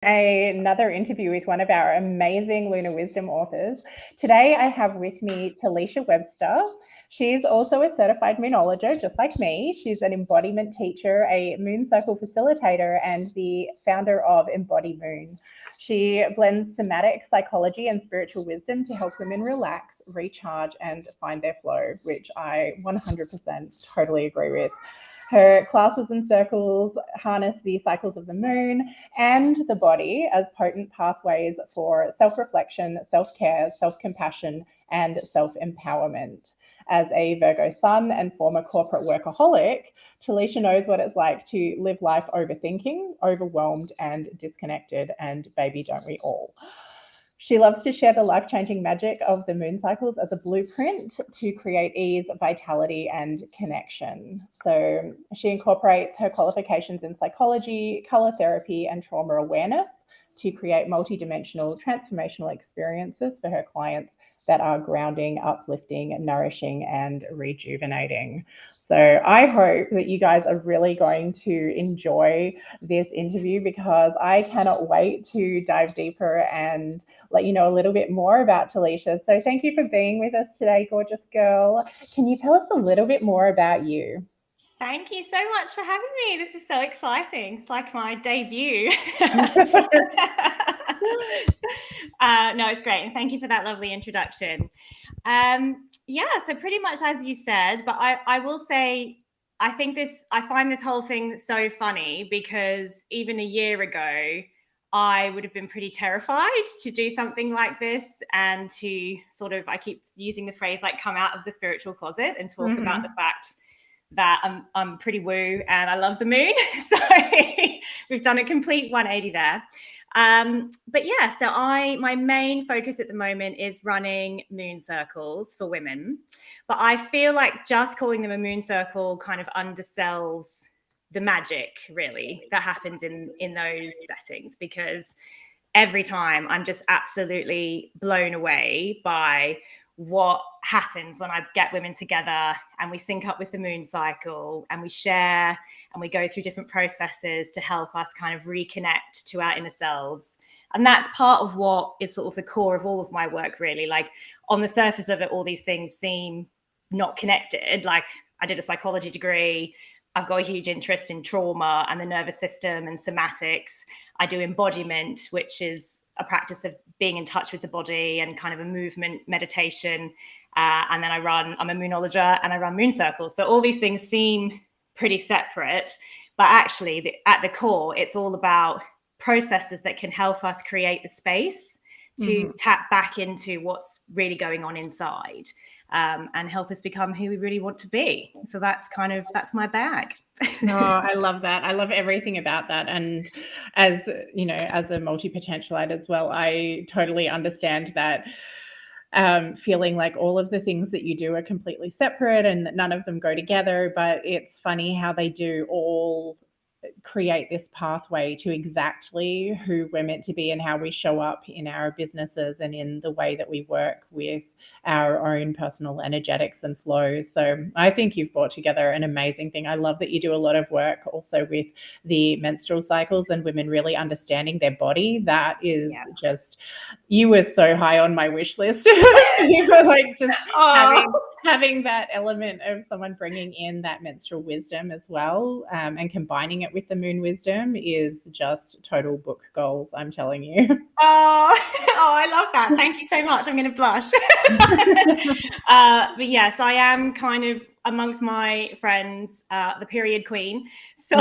Another interview with one of our amazing Lunar Wisdom authors. Today I have with me Telisha Webster. She's also a certified moonologist, just like me. She's an embodiment teacher, a moon cycle facilitator, and the founder of Embody Moon. She blends somatic psychology and spiritual wisdom to help women relax, recharge, and find their flow, which I 100% totally agree with. Her classes and circles harness the cycles of the moon and the body as potent pathways for self-reflection, self-care, self-compassion, and self-empowerment. As a Virgo sun and former corporate workaholic, Telisha knows what it's like to live life overthinking, overwhelmed, and disconnected, and baby, don't we all. She loves to share the life-changing magic of the moon cycles as a blueprint to create ease, vitality, and connection. So she incorporates her qualifications in psychology, color therapy, and trauma awareness to create multidimensional transformational experiences for her clients that are grounding, uplifting, nourishing, and rejuvenating. So I hope that you guys are really going to enjoy this interview, because I cannot wait to dive deeper and let you know a little bit more about Telisha. So thank you for being with us today, gorgeous girl. Can you tell us a little bit more about you? Thank you so much for having me. This is so exciting. It's like my debut. No, it's great. And thank you for that lovely introduction. So pretty much as you said, but I will say, I find this whole thing so funny, because even a year ago, I would have been pretty terrified to do something like this, and to sort of, I keep using the phrase like come out of the spiritual closet and talk about the fact that I'm pretty woo and I love the moon. So we've done a complete 180 there. So my main focus at the moment is running moon circles for women. But I feel like just calling them a moon circle kind of undersells the magic, really, that happens in those settings, because every time I'm just absolutely blown away by what happens when I get women together and we sync up with the moon cycle and we share and we go through different processes to help us kind of reconnect to our inner selves. And that's part of what is sort of the core of all of my work, really. Like, on the surface of it, all these things seem not connected. Like, I did a psychology degree. I've got a huge interest in trauma and the nervous system and somatics. I do embodiment, which is a practice of being in touch with the body and kind of a movement meditation. And then I'm a moonologist and I run moon circles. So all these things seem pretty separate, but actually at the core, it's all about processes that can help us create the space to tap back into what's really going on inside, and help us become who we really want to be. So that's my bag. Oh, I love that. I love everything about that. And as you know, as a multi-potentialite as well, I totally understand that feeling like all of the things that you do are completely separate and that none of them go together. But it's funny how they do all create this pathway to exactly who we're meant to be and how we show up in our businesses and in the way that we work with our own personal energetics and flows. So I think you've brought together an amazing thing. I love that you do a lot of work also with the menstrual cycles and women really understanding their body. That is just, you were so high on my wish list. You were like just having that element of someone bringing in that menstrual wisdom as well, and combining it with the moon wisdom is just total book goals, I'm telling you. I love that. Thank you so much. I'm going to blush. But yes, I am kind of amongst my friends, the period queen. So,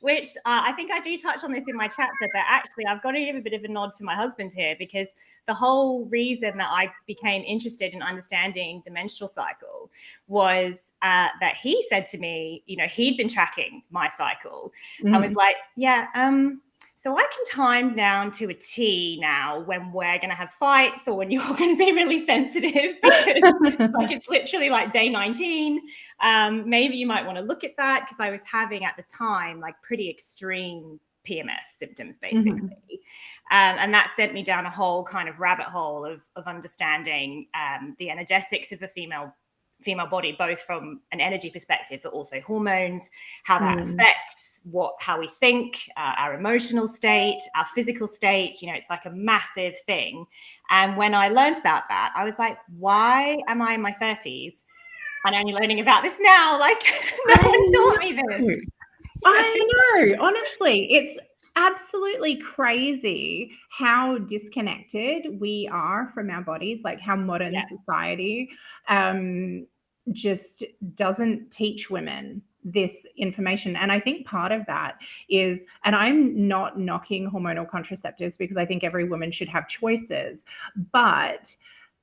which I think I do touch on this in my chapter, but actually I've got to give a bit of a nod to my husband here, because the whole reason that I became interested in understanding the menstrual cycle was that he said to me, you know, he'd been tracking my cycle and was like, so I can time down to a T now when we're going to have fights or when you're going to be really sensitive, because like it's literally like day 19. Maybe you might want to look at that, because I was having at the time like pretty extreme PMS symptoms, basically. And that sent me down a whole kind of rabbit hole of understanding the energetics of a female body, both from an energy perspective, but also hormones, how that affects how we think, our emotional state, our physical state. It's like a massive thing. And when I learned about that, I was like, why am I in my 30s and only learning about this now? Like, no one taught me this. I know, honestly, it's absolutely crazy how disconnected we are from our bodies, like how modern society just doesn't teach women this information. And I think part of that is, and I'm not knocking hormonal contraceptives because I think every woman should have choices, but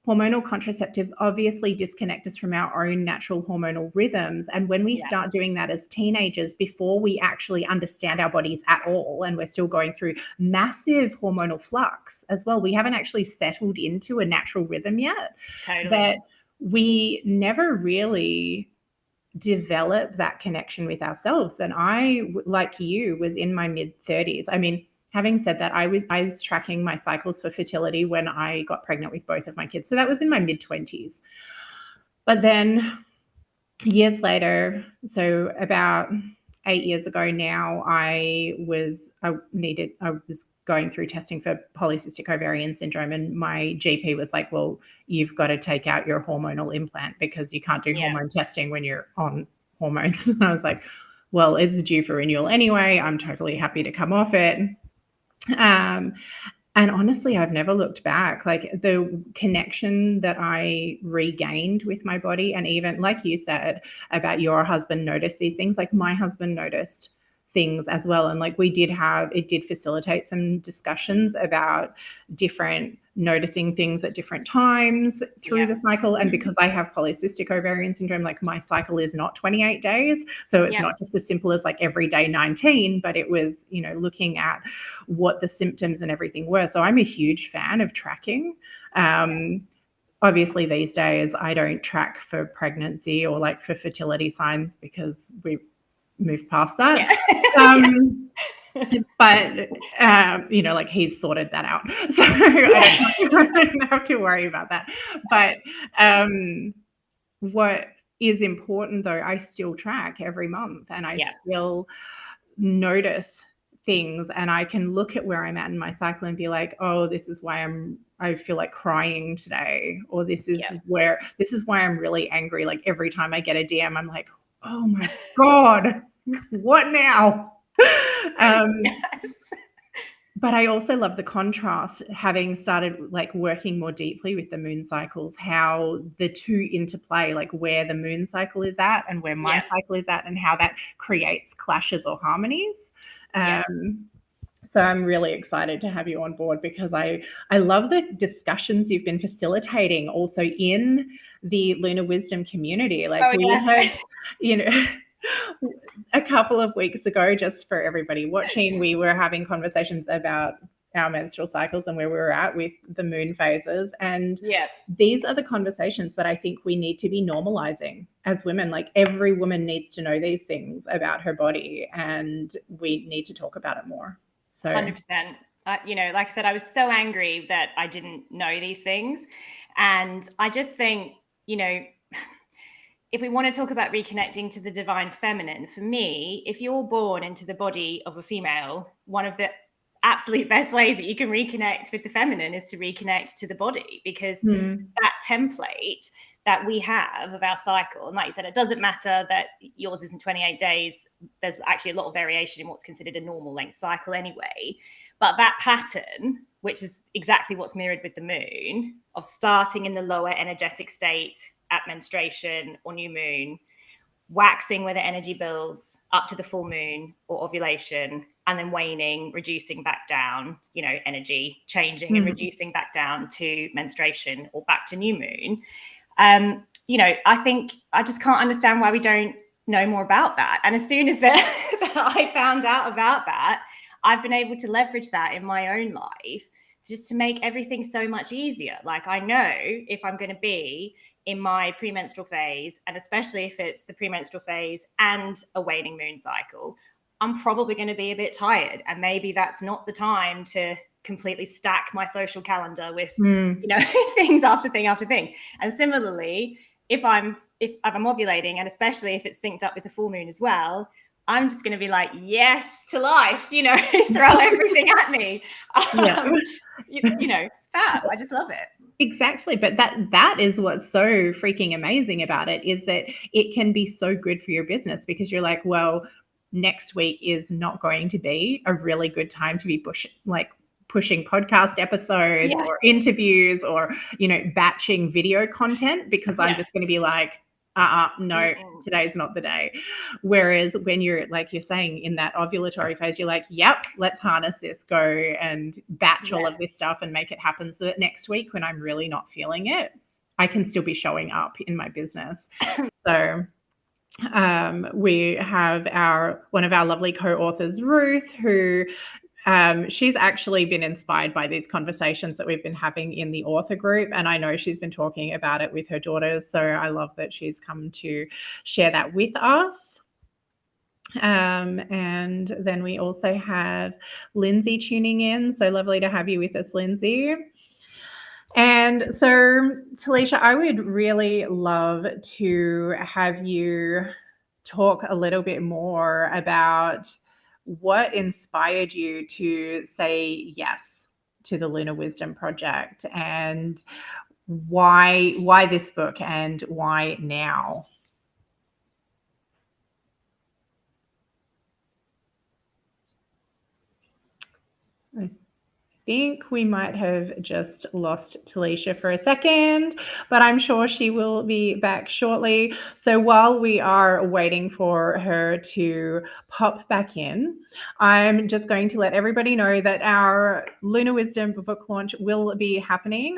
hormonal contraceptives obviously disconnect us from our own natural hormonal rhythms. And when we start doing that as teenagers, before we actually understand our bodies at all, and we're still going through massive hormonal flux as well, we haven't actually settled into a natural rhythm yet. Totally. That we never really develop that connection with ourselves. And I, like you, was in my mid-30s. I mean, having said that, I was tracking my cycles for fertility when I got pregnant with both of my kids. So that was in my mid-20s. But then years later, so about 8 years ago now, I was going through testing for polycystic ovarian syndrome, and my GP was like, well, you've got to take out your hormonal implant because you can't do hormone testing when you're on hormones. And I was like, well, it's due for renewal anyway. I'm totally happy to come off it. And honestly, I've never looked back. Like the connection that I regained with my body, and even like you said about your husband noticed these things, like my husband noticed things as well. And like it did facilitate some discussions about different noticing things at different times through the cycle. And because I have polycystic ovarian syndrome, like my cycle is not 28 days. So it's not just as simple as like every day 19, but it was, looking at what the symptoms and everything were. So I'm a huge fan of tracking. Obviously these days I don't track for pregnancy or like for fertility signs because we've moved past that. But like he's sorted that out, so I don't have to worry about that. But what is important though, I still track every month, and I still notice things, and I can look at where I'm at in my cycle and be like, oh, this is why I feel like crying today, or this is why I'm really angry. Like every time I get a DM, I'm like, oh my God, what now? But I also love the contrast, having started like working more deeply with the moon cycles, how the two interplay, like where the moon cycle is at and where my cycle is at, and how that creates clashes or harmonies. So I'm really excited to have you on board, because I love the discussions you've been facilitating also in the Lunar Wisdom community. Like had, a couple of weeks ago, just for everybody watching, we were having conversations about our menstrual cycles and where we were at with the moon phases. And these are the conversations that I think we need to be normalizing as women. Like every woman needs to know these things about her body, and we need to talk about it more. So 100%. Like I said, I was so angry that I didn't know these things. And I just think, if we want to talk about reconnecting to the divine feminine, for me, if you're born into the body of a female, one of the absolute best ways that you can reconnect with the feminine is to reconnect to the body, because that template that we have of our cycle, and like you said, it doesn't matter that yours isn't 28 days. There's actually a lot of variation in what's considered a normal length cycle anyway. But that pattern, which is exactly what's mirrored with the moon, of starting in the lower energetic state at menstruation or new moon, waxing where the energy builds up to the full moon or ovulation, and then waning, reducing back down, energy changing and reducing back down to menstruation or back to new moon. I think I just can't understand why we don't know more about that. And as soon as that I found out about that, I've been able to leverage that in my own life just to make everything so much easier. Like I know if I'm going to be in my premenstrual phase, and especially if it's the premenstrual phase and a waning moon cycle, I'm probably going to be a bit tired. And maybe that's not the time to completely stack my social calendar with, things after thing after thing. And similarly, if I'm ovulating, and especially if it's synced up with the full moon as well, I'm just going to be like, yes to life, you know, throw everything at me. You know, it's fab. I just love it. Exactly. But that is what's so freaking amazing about it, is that it can be so good for your business, because you're like, well, next week is not going to be a really good time to be pushing podcast episodes or interviews or, you know, batching video content, because I'm just going to be like, no, today's not the day. Whereas when you're, like you're saying, in that ovulatory phase, you're like, yep, let's harness this, go and batch all of this stuff and make it happen, so that next week when I'm really not feeling it, I can still be showing up in my business. So we have one of our lovely co-authors, Ruth, who she's actually been inspired by these conversations that we've been having in the author group. And I know she's been talking about it with her daughters. So I love that she's come to share that with us. And then we also have Lindsay tuning in. So lovely to have you with us, Lindsay. And so, Telisha, I would really love to have you talk a little bit more about what inspired you to say yes to the Lunar Wisdom Project, and why this book and why now? I think we might have just lost Telisha for a second, but I'm sure she will be back shortly. So while we are waiting for her to pop back in, I'm just going to let everybody know that our Lunar Wisdom book launch will be happening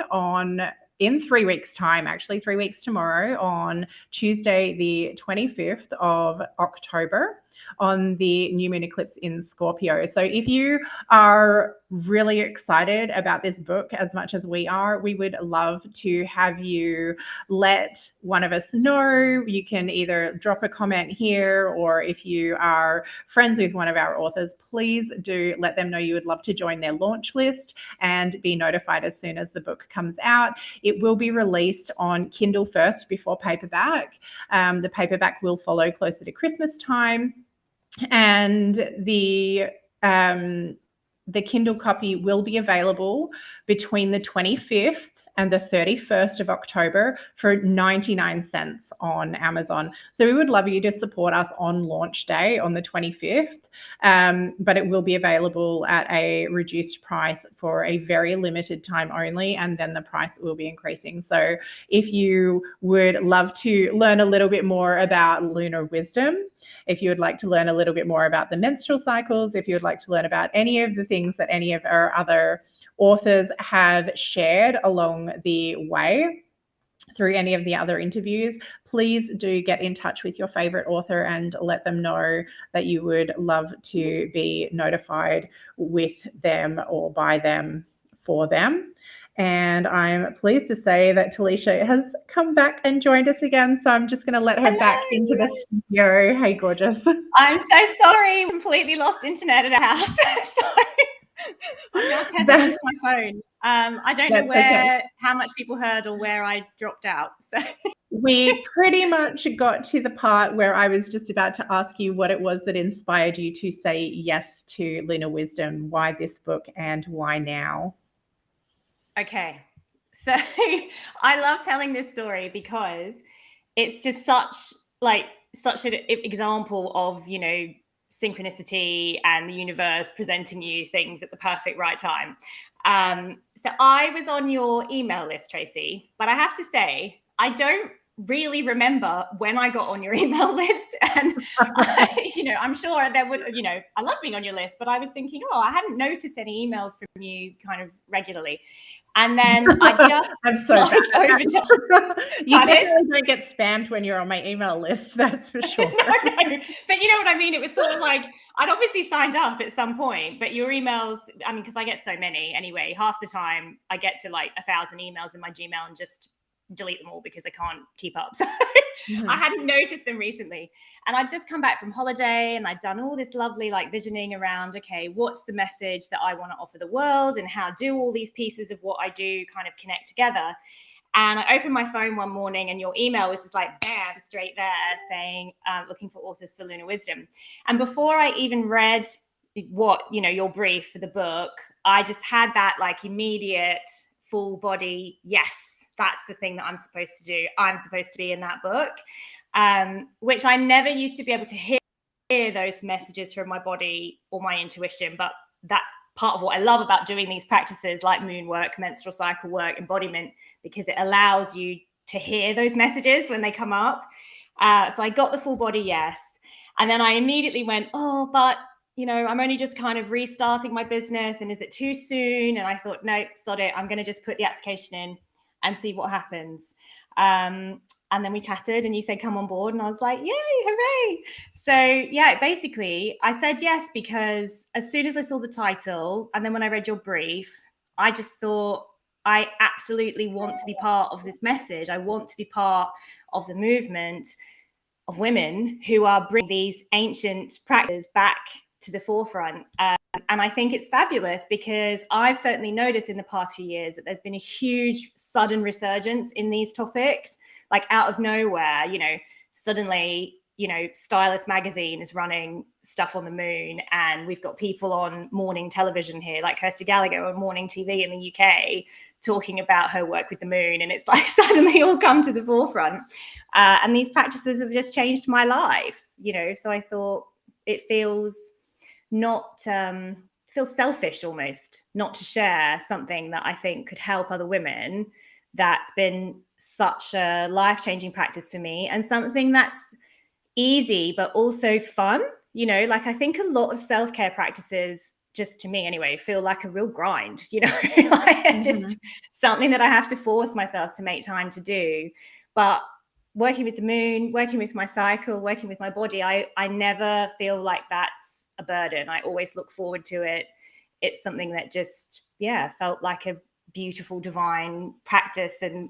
in 3 weeks' time, actually 3 weeks tomorrow, on Tuesday, the 25th of October, on the new moon eclipse in Scorpio. So if you are really excited about this book as much as we are, we would love to have you let one of us know. You can either drop a comment here, or if you are friends with one of our authors, please do let them know you would love to join their launch list and be notified as soon as the book comes out. It will be released on Kindle first before paperback. The paperback will follow closer to Christmas time. And the Kindle copy will be available between the 25th and the 31st of October for 99 cents on Amazon. So we would love you to support us on launch day on the 25th, but it will be available at a reduced price for a very limited time only, and then the price will be increasing. So if you would love to learn a little bit more about lunar wisdom, if you would like to learn a little bit more about the menstrual cycles, if you would like to learn about any of the things that any of our other authors have shared along the way through any of the other interviews, please do get in touch with your favorite author and let them know that you would love to be notified with them or by them for them. And I'm pleased to say that Telisha has come back and joined us again. So I'm just going to let her back into the studio. Hey, gorgeous. I'm so sorry. Completely lost internet at our house. I'm now tethered onto my phone. I don't know how much people heard or where I dropped out. So we pretty much got to the part where I was just about to ask you what it was that inspired you to say yes to Lunar Wisdom, why this book and why now? Okay. So I love telling this story because it's just such an example of, you know, synchronicity and the universe presenting you things at the perfect right time. So I was on your email list, Tracy, but I have to say, I don't really remember when I got on your email list. And, I'm sure there would, I love being on your list, but I was thinking, I hadn't noticed any emails from you kind of regularly. And then I just I'm so you definitely don't get spammed when you're on my email list, that's for sure. No. But you know what I mean? It was sort of like, I'd obviously signed up at some point, but your emails, I mean, because I get so many anyway, half the time I get to like 1,000 emails in my Gmail and just delete them all because I can't keep up. So I hadn't noticed them recently. And I'd just come back from holiday and I'd done all this lovely like visioning around, okay, what's the message that I want to offer the world and how do all these pieces of what I do kind of connect together? And I opened my phone one morning and your email was just like, bam, straight there saying, looking for authors for Lunar Wisdom. And before I even read what, your brief for the book, I just had that like immediate full body, yes, that's the thing that I'm supposed to do. I'm supposed to be in that book, which I never used to be able to hear those messages from my body or my intuition. But that's part of what I love about doing these practices like moon work, menstrual cycle work, embodiment, because it allows you to hear those messages when they come up. So I got the full body yes. And then I immediately went, oh, but I'm only just kind of restarting my business, and is it too soon? And I thought, no, sod it. I'm going to just put the application in and see what happens. And then we chatted and you said, come on board. And I was like, yay, hooray. So yeah, basically I said yes, because as soon as I saw the title and then when I read your brief, I just thought, I absolutely want to be part of this message. I want to be part of the movement of women who are bringing these ancient practices back to the forefront. And I think it's fabulous, because I've certainly noticed in the past few years that there's been a huge sudden resurgence in these topics, like out of nowhere, suddenly, Stylist magazine is running stuff on the moon, and we've got people on morning television here, like Kirsty Gallagher on morning TV in the UK, talking about her work with the moon. And it's like suddenly all come to the forefront. And these practices have just changed my life, so I thought it feels feels selfish almost not to share something that I think could help other women. That's been such a life-changing practice for me, and something that's easy but also fun. Like I think a lot of self-care practices, just to me anyway, feel like a real grind, like just something that I have to force myself to make time to do. But working with the moon, working with my cycle, working with my body, I never feel like that's a burden. I always look forward to it. It's something that just, felt like a beautiful divine practice. And,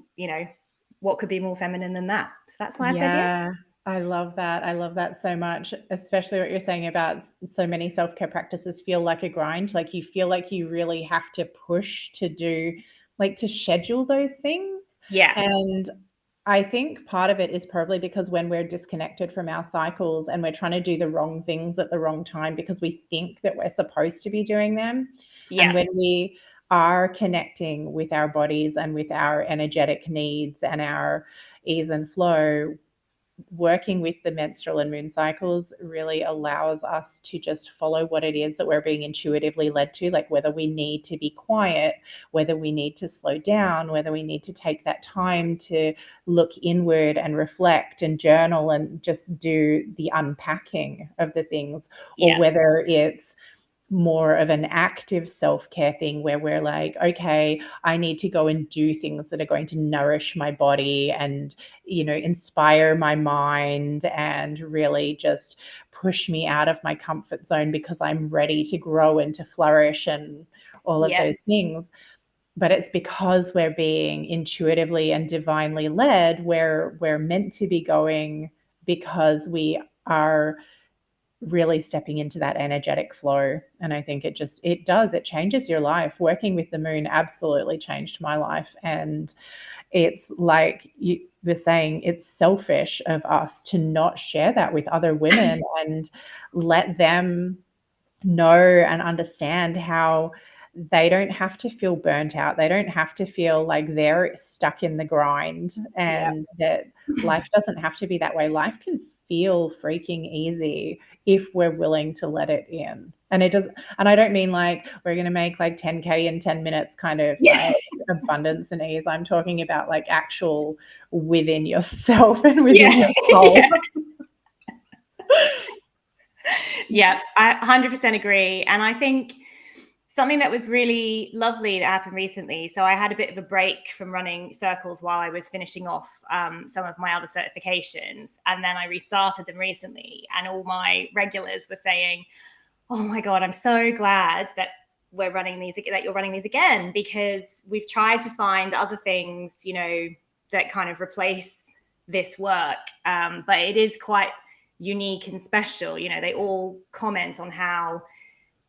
what could be more feminine than that? So that's why I said yes. I love that. I love that so much, especially what you're saying about so many self-care practices feel like a grind. Like you feel like you really have to push to do, like to schedule those things. Yeah. And I think part of it is probably because when we're disconnected from our cycles and we're trying to do the wrong things at the wrong time because we think that we're supposed to be doing them. Yeah. And when we are connecting with our bodies and with our energetic needs and our ease and flow, working with the menstrual and moon cycles really allows us to just follow what it is that we're being intuitively led to, like whether we need to be quiet, whether we need to slow down, whether we need to take that time to look inward and reflect and journal and just do the unpacking of the things, or whether it's more of an active self-care thing where we're like, okay, I need to go and do things that are going to nourish my body and, inspire my mind and really just push me out of my comfort zone because I'm ready to grow and to flourish and all of those things. But it's because we're being intuitively and divinely led, where we're meant to be going, because we are really stepping into that energetic flow. And I think it changes your life. Working with the moon absolutely changed my life. And it's like you were saying, it's selfish of us to not share that with other women and let them know and understand how they don't have to feel burnt out. They don't have to feel like they're stuck in the grind, and that life doesn't have to be that way. Life can feel freaking easy if we're willing to let it in. And it does, and I don't mean like we're going to make like 10K in 10 minutes kind of like abundance and ease. I'm talking about like actual within yourself and within your soul. Yeah, I 100% agree. And I think something that was really lovely that happened recently. So I had a bit of a break from running circles while I was finishing off some of my other certifications. And then I restarted them recently. And all my regulars were saying, oh my God, I'm so glad that you're running these again, because we've tried to find other things, that kind of replace this work. But it is quite unique and special. They all comment on how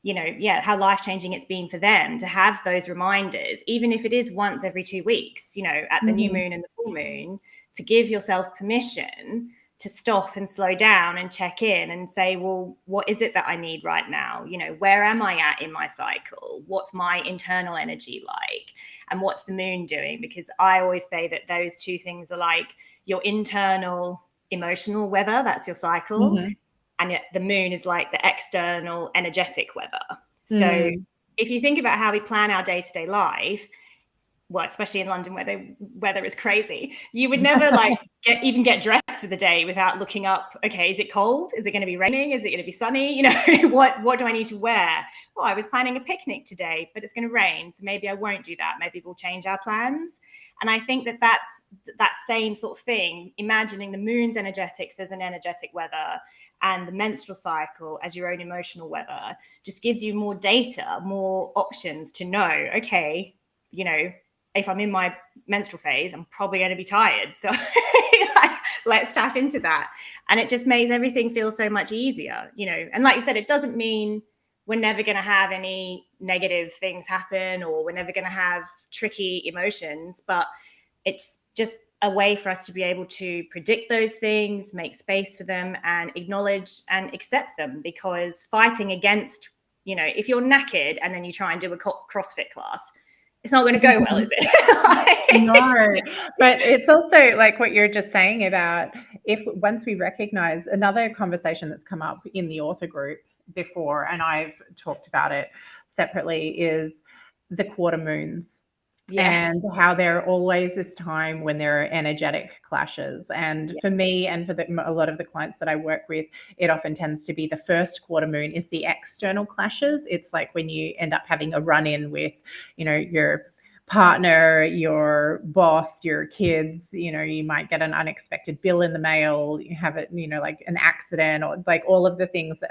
how life-changing it's been for them to have those reminders, even if it is once every 2 weeks, at the new moon and the full moon, to give yourself permission to stop and slow down and check in and say, well, what is it that I need right now? Where am I at in my cycle? What's my internal energy like? And what's the moon doing? Because I always say that those two things are like your internal emotional weather, that's your cycle. And yet the moon is like the external energetic weather. So if you think about how we plan our day-to-day life, well, especially in London where the weather is crazy, you would never even get dressed for the day without looking up, okay, is it cold? Is it going to be raining? Is it going to be sunny? What do I need to wear? Oh, I was planning a picnic today, but it's going to rain, so maybe I won't do that. Maybe we'll change our plans. And I think that's that same sort of thing, imagining the moon's energetics as an energetic weather and the menstrual cycle as your own emotional weather, just gives you more data, more options to know, okay, if I'm in my menstrual phase, I'm probably going to be tired. So let's tap into that. And it just makes everything feel so much easier, And like you said, it doesn't mean we're never going to have any negative things happen or we're never going to have tricky emotions, but it's just a way for us to be able to predict those things, make space for them and acknowledge and accept them. Because fighting against, if you're knackered and then you try and do a CrossFit class, it's not going to go well, is it? No, but it's also like what you're just saying about once we recognize, another conversation that's come up in the author group before, and I've talked about it separately, is the quarter moons. And how there are always this time when there are energetic clashes. And for me and for a lot of the clients that I work with, it often tends to be the first quarter moon is the external clashes. It's like when you end up having a run-in with, your partner, your boss, your kids, you might get an unexpected bill in the mail, you have it, like an accident, or like all of the things that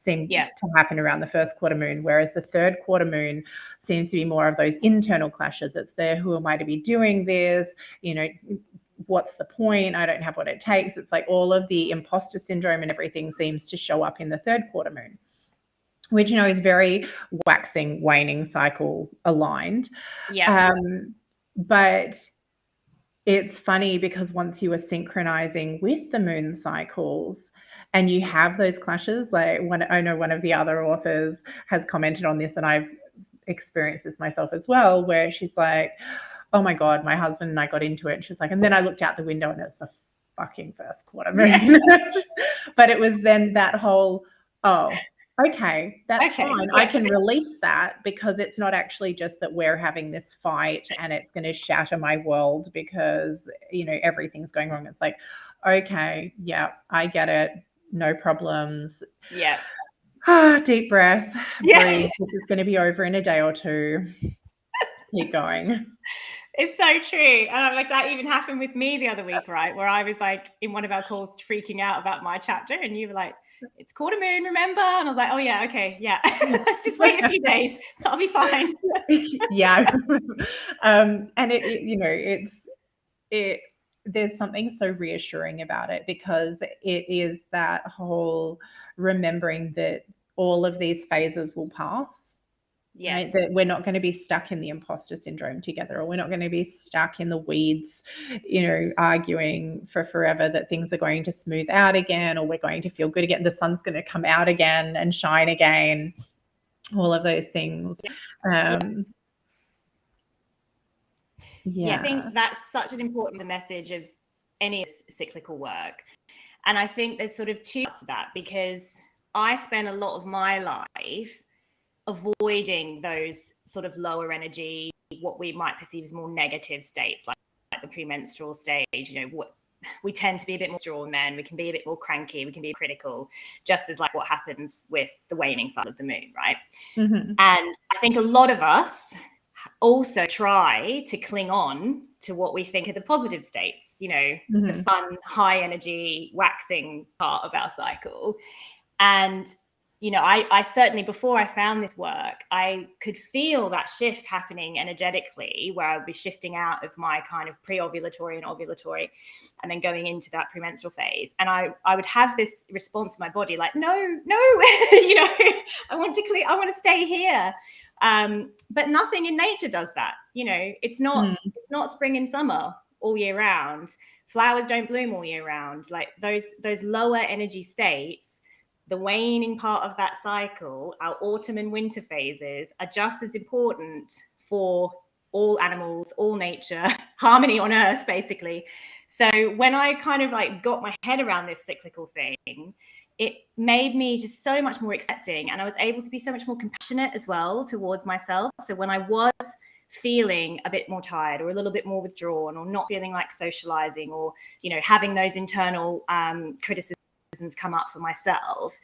seem to happen around the first quarter moon. Whereas the third quarter moon seems to be more of those internal clashes. It's who am I to be doing this? What's the point? I don't have what it takes. It's like all of the imposter syndrome and everything seems to show up in the third quarter moon, which, is very waxing, waning cycle aligned. But it's funny because once you are synchronizing with the moon cycles and you have those clashes, like I know one of the other authors has commented on this, and I've experienced this myself as well, where she's like, oh my God, my husband and I got into it. And she's like, and then I looked out the window and it's the fucking first quarter moon. But it was then that whole, okay, that's fine. I can release that because it's not actually just that we're having this fight and it's going to shatter my world because, everything's going wrong. It's like, okay, yeah, I get it. No problems. Yeah. Deep breath. Breathe. This is going to be over in a day or two. Keep going. It's so true. And I'm like, that even happened with me the other week, right? Where I was like in one of our calls freaking out about my chapter and you were like, it's quarter moon, remember? And I was like, oh yeah, okay, yeah. Let's just wait a few days. That'll be fine. Yeah. And there's something so reassuring about it because it is that whole remembering that all of these phases will pass. Yes. Right? That we're not going to be stuck in the imposter syndrome together, or we're not going to be stuck in the weeds, arguing for forever that things are going to smooth out again, or we're going to feel good again. The sun's going to come out again and shine again. All of those things. I think that's such an important message of any cyclical work. And I think there's sort of two parts to that, because I spent a lot of my life avoiding those sort of lower energy, what we might perceive as more negative states, like the premenstrual stage. What we tend to be a bit more strong men, we can be a bit more cranky, we can be critical, just as like what happens with the waning side of the moon, right? And I think a lot of us also try to cling on to what we think are the positive states, the fun, high energy, waxing part of our cycle. And I certainly, before I found this work, I could feel that shift happening energetically, where I would be shifting out of my kind of pre-ovulatory and ovulatory, and then going into that premenstrual phase. And I would have this response in my body, like, no, I want to stay here. But nothing in nature does that. It's not spring and summer all year round. Flowers don't bloom all year round. Like those lower energy states, the waning part of that cycle, our autumn and winter phases, are just as important for all animals, all nature, harmony on earth, basically. So when I kind of like got my head around this cyclical thing, it made me just so much more accepting, and I was able to be so much more compassionate as well towards myself. So when I was feeling a bit more tired or a little bit more withdrawn or not feeling like socializing or, having those internal criticisms come up for myself,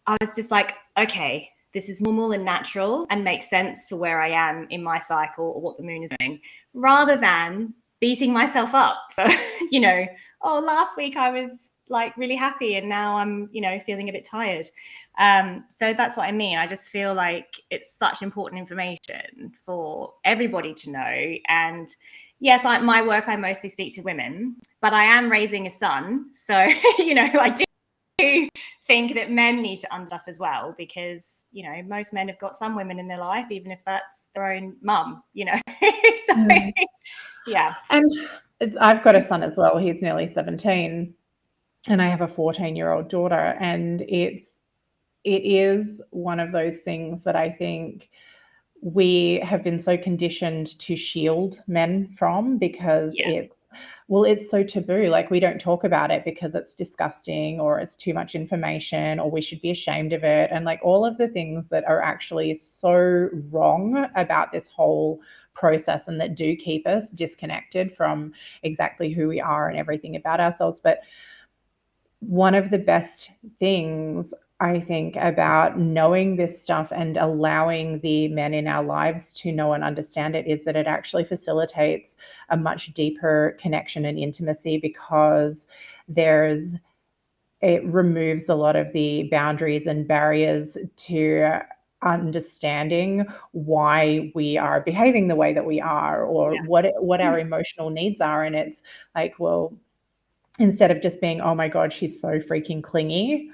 I was just like, okay, this is normal and natural and makes sense for where I am in my cycle or what the moon is doing, rather than beating myself up for, last week I was like really happy and now I'm, feeling a bit tired. So that's what I mean. I just feel like it's such important information for everybody to know. And yes, my work, I mostly speak to women, but I am raising a son. So, I do think that men need to understand as well, because most men have got some women in their life, even if that's their own mum. So yeah. And I've got a son as well. He's nearly 17, and I have a 14-year-old daughter, and it is one of those things that I think we have been so conditioned to shield men from, because it's so taboo. Like, we don't talk about it because it's disgusting or it's too much information or we should be ashamed of it. And like all of the things that are actually so wrong about this whole process and that do keep us disconnected from exactly who we are and everything about ourselves. But one of the best things, I think, about knowing this stuff and allowing the men in our lives to know and understand it is that it actually facilitates a much deeper connection and intimacy, because it removes a lot of the boundaries and barriers to understanding why we are behaving the way that we are, or what our emotional needs are. And it's like, well, instead of just being, oh my God, she's so freaking clingy,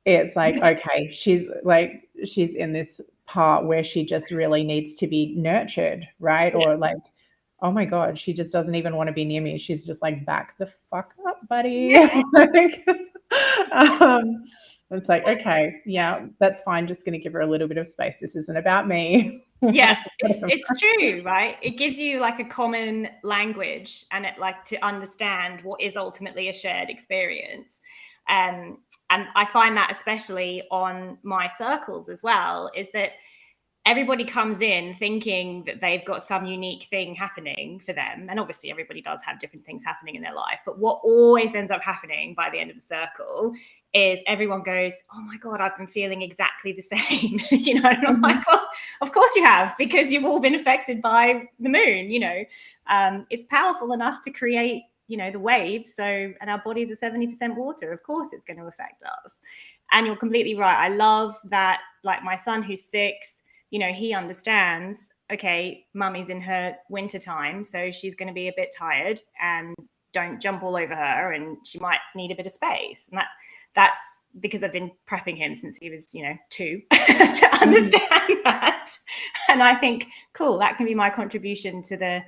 it's like, okay, she's in this part where she just really needs to be nurtured, right? Or like, oh my God, she just doesn't even want to be near me. She's just like, back the fuck up, buddy. It's like, okay, yeah, that's fine. Just going to give her a little bit of space. This isn't about me. Yeah, it's true, right? It gives you like a common language, and it like to understand what is ultimately a shared experience. And I find that especially on my circles as well, is that everybody comes in thinking that they've got some unique thing happening for them. And obviously everybody does have different things happening in their life. But what always ends up happening by the end of the circle is everyone goes, oh my God, I've been feeling exactly the same. And I'm like, well, of course you have, because you've all been affected by the moon. It's powerful enough to create, the waves. So, and our bodies are 70% water. Of course it's going to affect us. And you're completely right. I love that, like my son who's 6, he understands, okay, mummy's in her winter time, so she's going to be a bit tired, and don't jump all over her, and she might need a bit of space. And that's because I've been prepping him since he was, 2 to understand that. And I think, cool, that can be my contribution to the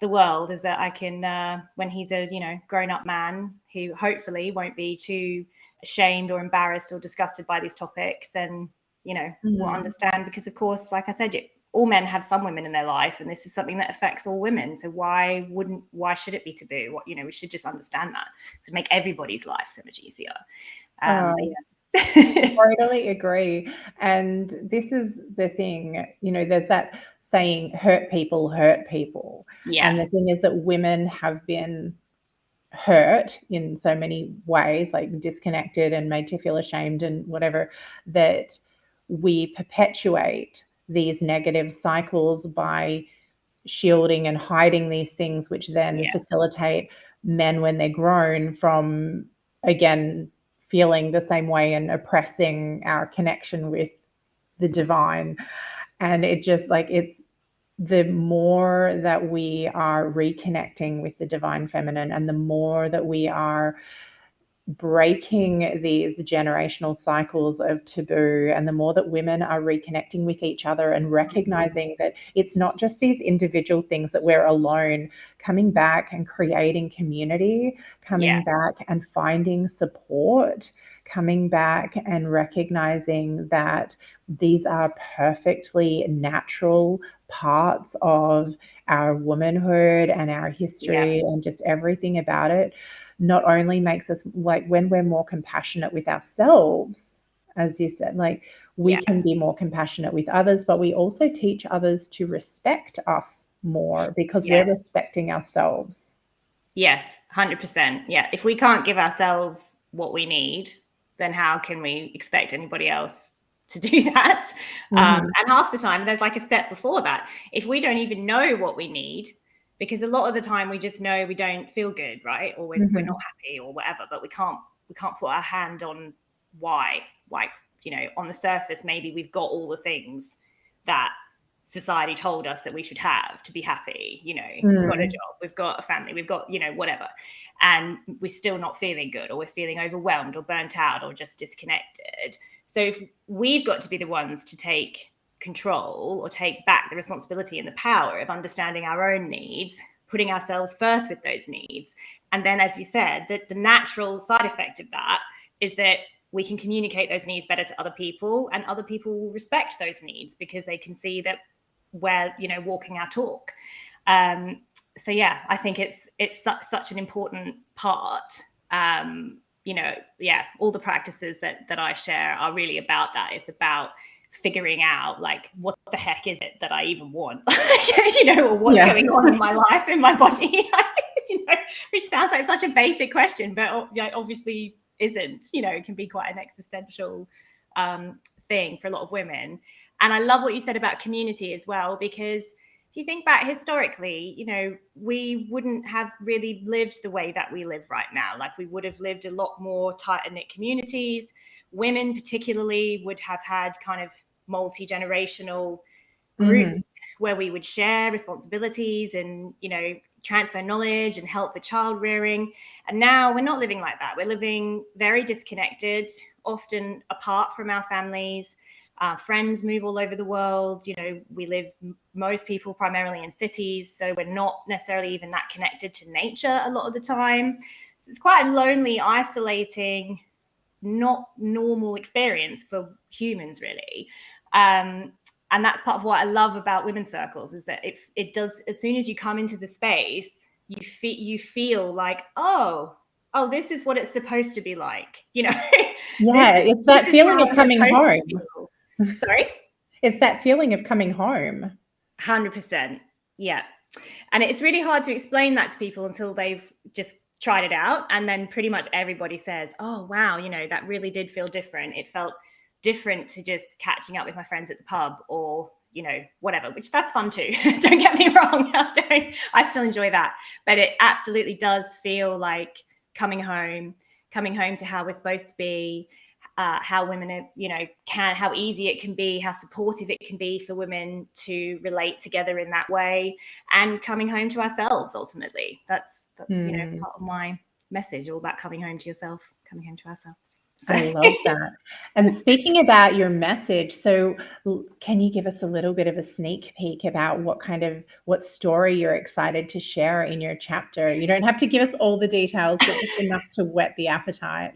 world, is that I can, when he's a, grown up man who hopefully won't be too ashamed or embarrassed or disgusted by these topics, and will understand, because of course, like I said, all men have some women in their life, and this is something that affects all women. So why should it be taboo? We should just understand that to make everybody's life so much easier. Totally agree. And this is the thing, there's that saying, hurt people hurt people. Yeah. And the thing is that women have been hurt in so many ways, like disconnected and made to feel ashamed and whatever, that we perpetuate these negative cycles by shielding and hiding these things, which then facilitate men, when they're grown, from again feeling the same way and oppressing our connection with the divine. And it just like, it's the more that we are reconnecting with the divine feminine, and the more that we are breaking these generational cycles of taboo, and the more that women are reconnecting with each other and recognizing that it's not just these individual things, that we're alone, coming back and creating community, coming back and finding support, coming back and recognizing that these are perfectly natural parts of our womanhood and our history, and just everything about it, not only makes us, like, when we're more compassionate with ourselves, as you said, like, we can be more compassionate with others, but we also teach others to respect us more because we're respecting ourselves. Yes, 100%. Yeah. If we can't give ourselves what we need, then how can we expect anybody else to do that? And half the time, there's like a step before that. If we don't even know what we need, because a lot of the time we just know we don't feel good, right? Or we're not happy or whatever, but we can't put our hand on why. Like, you know, on the surface, maybe we've got all the things that society told us that we should have to be happy. You know, we've got a job, we've got a family, we've got, you know, whatever. And we're still not feeling good, or we're feeling overwhelmed or burnt out or just disconnected. So if we've got to be the ones to take control or take back the responsibility and the power of understanding our own needs, putting ourselves first with those needs. And then, as you said, that the natural side effect of that is that we can communicate those needs better to other people, and other people will respect those needs because they can see that we're, you know, walking our talk. So yeah, I think it's such an important part. You know, all the practices that I share are really about that. It's about figuring out, like, what the heck is it that I even want? You know, or what's going on in my life, in my body? You know, which sounds like such a basic question, but obviously isn't. You know, it can be quite an existential thing for a lot of women. And I love what you said about community as well, because if you think back historically, you know, we wouldn't have really lived the way that we live right now. Like, we would have lived a lot more tight-knit communities. Women particularly would have had kind of multi-generational groups where we would share responsibilities and, you know, transfer knowledge and help with child rearing. And now we're not living like that. We're living very disconnected, often apart from our families. Friends move all over the world. You know, we live, most people, primarily in cities, so we're not necessarily even that connected to nature a lot of the time. So it's quite a lonely, isolating, not normal experience for humans, really. And that's part of what I love about women's circles, is that it does, as soon as you come into the space, you feel like, oh, this is what it's supposed to be like, you know. It's that feeling of coming home. Sorry? It's that feeling of coming home. 100%. Yeah. And it's really hard to explain that to people until they've just tried it out. And then pretty much everybody says, oh, wow, you know, that really did feel different. It felt different to just catching up with my friends at the pub, or, you know, whatever, which that's fun too. Don't get me wrong. I still enjoy that. But it absolutely does feel like coming home to how we're supposed to be, how women are, you know, how easy it can be, how supportive it can be for women to relate together in that way, and coming home to ourselves ultimately. That's you know, part of my message, all about coming home to yourself, coming home to ourselves. So. I love that. And speaking about your message, so can you give us a little bit of a sneak peek about what story you're excited to share in your chapter? You don't have to give us all the details, but just enough to whet the appetite.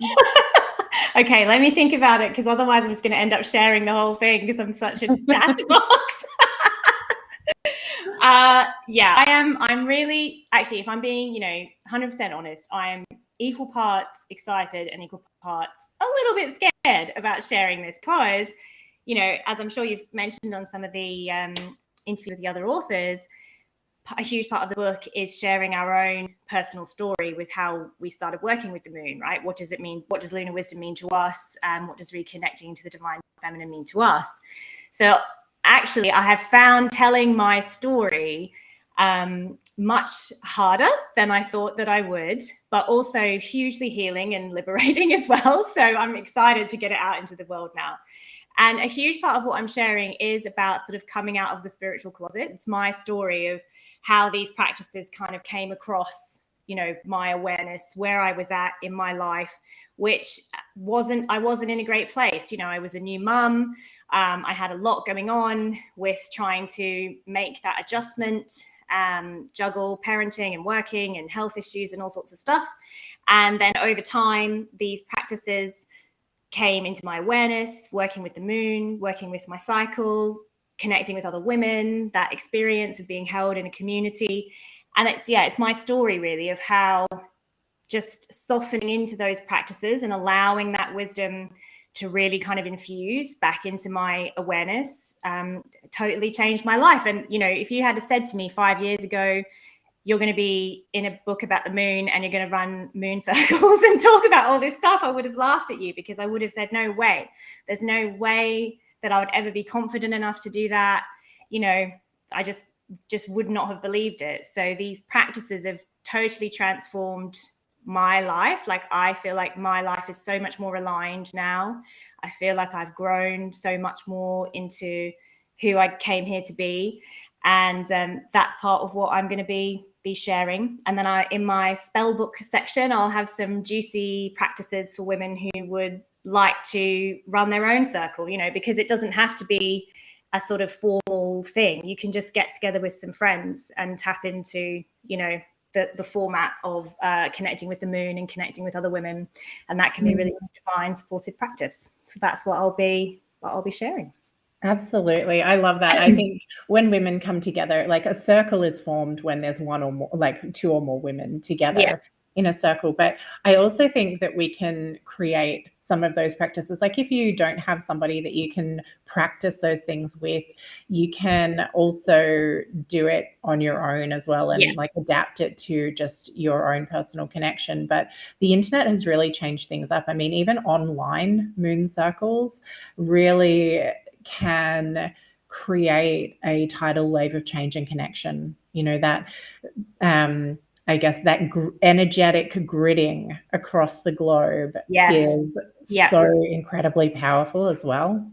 Okay, let me think about it, because otherwise I'm just going to end up sharing the whole thing, because I'm such a chatterbox. I'm really, actually, if I'm being, you know, 100% honest, I am equal parts excited and equal parts a little bit scared about sharing this, because, you know, as I'm sure you've mentioned on some of the interviews with the other authors, a huge part of the book is sharing our own personal story with how we started working with the moon, right? What does it mean? What does lunar wisdom mean to us? And what does reconnecting to the divine feminine mean to us? So actually, I have found telling my story Much harder than I thought that I would, but also hugely healing and liberating as well. So I'm excited to get it out into the world now. And a huge part of what I'm sharing is about sort of coming out of the spiritual closet. It's my story of how these practices kind of came across, my awareness, where I was at in my life, which I wasn't in a great place. I was a new mum. I had a lot going on with trying to make that adjustment, juggle parenting and working and health issues and all sorts of stuff. And then over time, these practices came into my awareness, working with the moon, working with my cycle, connecting with other women, that experience of being held in a community. And it's my story really of how just softening into those practices and allowing that wisdom to really kind of infuse back into my awareness, totally changed my life. And, if you had said to me 5 years ago, you're going to be in a book about the moon and you're going to run moon circles and talk about all this stuff, I would have laughed at you, because I would have said, no way. There's no way that I would ever be confident enough to do that. I just would not have believed it. So these practices have totally transformed my life. Like, I feel like my life is so much more aligned now. I feel like I've grown so much more into who I came here to be. And that's part of what I'm going to be sharing. And then in my spell book section, I'll have some juicy practices for women who would like to run their own circle, because it doesn't have to be a sort of formal thing. You can just get together with some friends and tap into, the format of connecting with the moon and connecting with other women. And that can be really just divine supported practice. So that's what I'll be sharing. Absolutely. I love that. I think when women come together, like a circle is formed when there's one or more, like two or more women together in a circle. But I also think that we can create some of those practices. Like, if you don't have somebody that you can practice those things with, you can also do it on your own as well, and like adapt it to just your own personal connection. But the internet has really changed things up. I mean, even online moon circles really can create a tidal wave of change and connection. That I guess that energetic gridding across the globe is so incredibly powerful as well.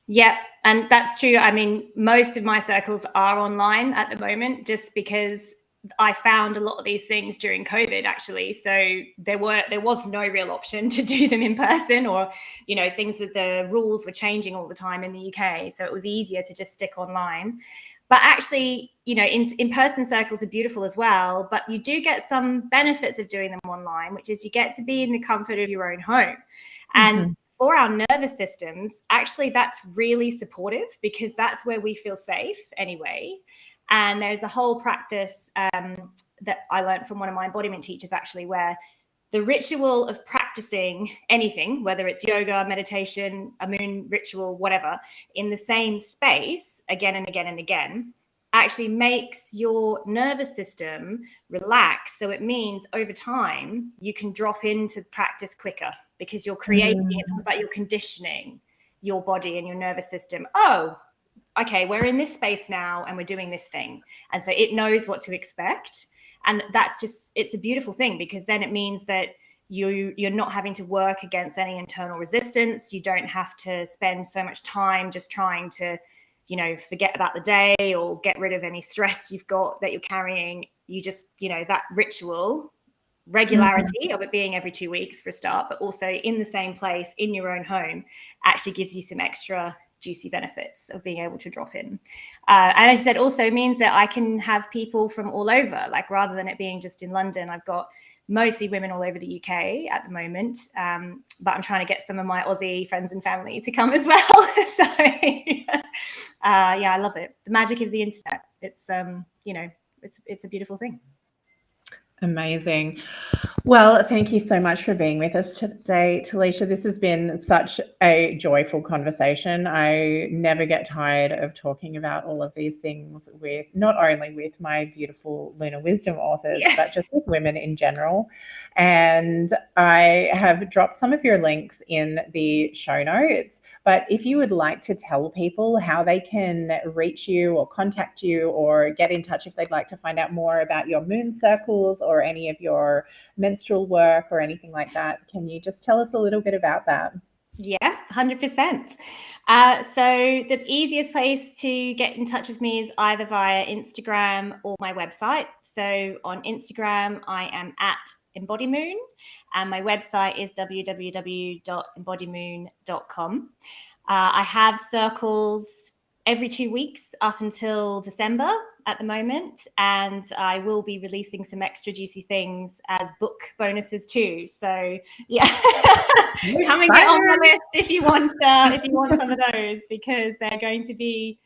Yeah, and that's true. I mean, most of my circles are online at the moment, just because I found a lot of these things during COVID, actually. So there was no real option to do them in person, or, things with the rules were changing all the time in the UK. So it was easier to just stick online. But actually, in-person circles are beautiful as well, but you do get some benefits of doing them online, which is you get to be in the comfort of your own home. And for our nervous systems, actually, that's really supportive, because that's where we feel safe anyway. And there's a whole practice that I learned from one of my embodiment teachers, actually, where the ritual of practicing anything, whether it's yoga, meditation, a moon ritual, whatever, in the same space again and again and again, actually makes your nervous system relax. So it means over time, you can drop into practice quicker, because you're creating, it's almost like you're conditioning your body and your nervous system. Oh, okay, we're in this space now and we're doing this thing. And so it knows what to expect. And it's a beautiful thing, because then it means that you're not having to work against any internal resistance. You don't have to spend so much time just trying to, forget about the day or get rid of any stress you've got that you're carrying. You just, that ritual regularity of it being every 2 weeks for a start, but also in the same place in your own home, actually gives you some extra juicy benefits of being able to drop in. And as I said, also means that I can have people from all over, like, rather than it being just in London, I've got mostly women all over the UK at the moment. But I'm trying to get some of my Aussie friends and family to come as well. So I love it. The magic of the internet. It's, it's a beautiful thing. Amazing. Well, thank you so much for being with us today, Telisha. This has been such a joyful conversation. I never get tired of talking about all of these things with, not only with my beautiful Lunar Wisdom authors, but just with women in general. And I have dropped some of your links in the show notes. But if you would like to tell people how they can reach you or contact you or get in touch if they'd like to find out more about your moon circles or any of your menstrual work or anything like that, can you just tell us a little bit about that? Yeah, 100%. So the easiest place to get in touch with me is either via Instagram or my website. So on Instagram, I am at EmbodyMoon, and my website is www.embodymoon.com. I have circles every 2 weeks up until December at the moment, and I will be releasing some extra juicy things as book bonuses too. So yeah, come and get on the list if you want some of those, because they're going to be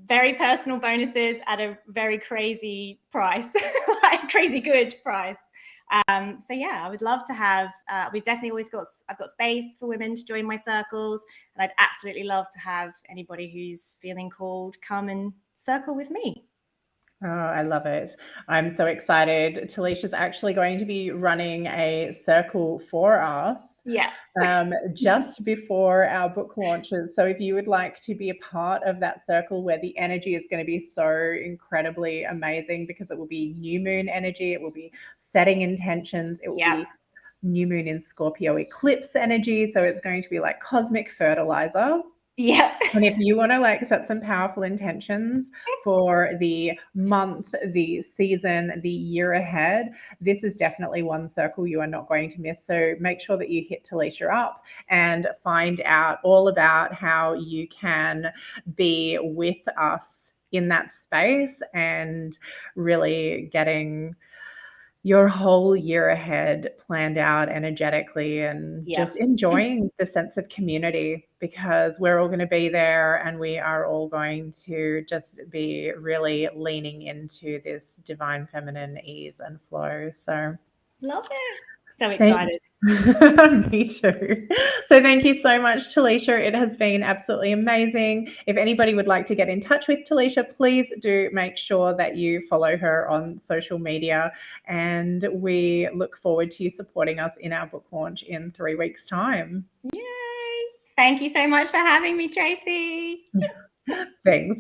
very personal bonuses at a very crazy price, like crazy good price. So yeah, I would love to have. We've definitely I've got space for women to join my circles, and I'd absolutely love to have anybody who's feeling called come and circle with me. Oh, I love it. I'm so excited. Telisha's actually going to be running a circle for us. Yeah. Just before our book launches. So if you would like to be a part of that circle where the energy is going to be so incredibly amazing, because it will be new moon energy, it will be setting intentions, it will be new moon in Scorpio eclipse energy. So it's going to be like cosmic fertilizer. Yeah. And if you want to like set some powerful intentions for the month, the season, the year ahead, this is definitely one circle you are not going to miss. So make sure that you hit Telisha up and find out all about how you can be with us in that space and really getting your whole year ahead planned out energetically and just enjoying the sense of community, because we're all going to be there and we are all going to just be really leaning into this divine feminine ease and flow. So love it. So excited. Me too. So thank you so much, Telisha. It has been absolutely amazing. If anybody would like to get in touch with Telisha, please do make sure that you follow her on social media. And we look forward to you supporting us in our book launch in 3 weeks' time. Yay! Thank you so much for having me, Tracy. Thanks.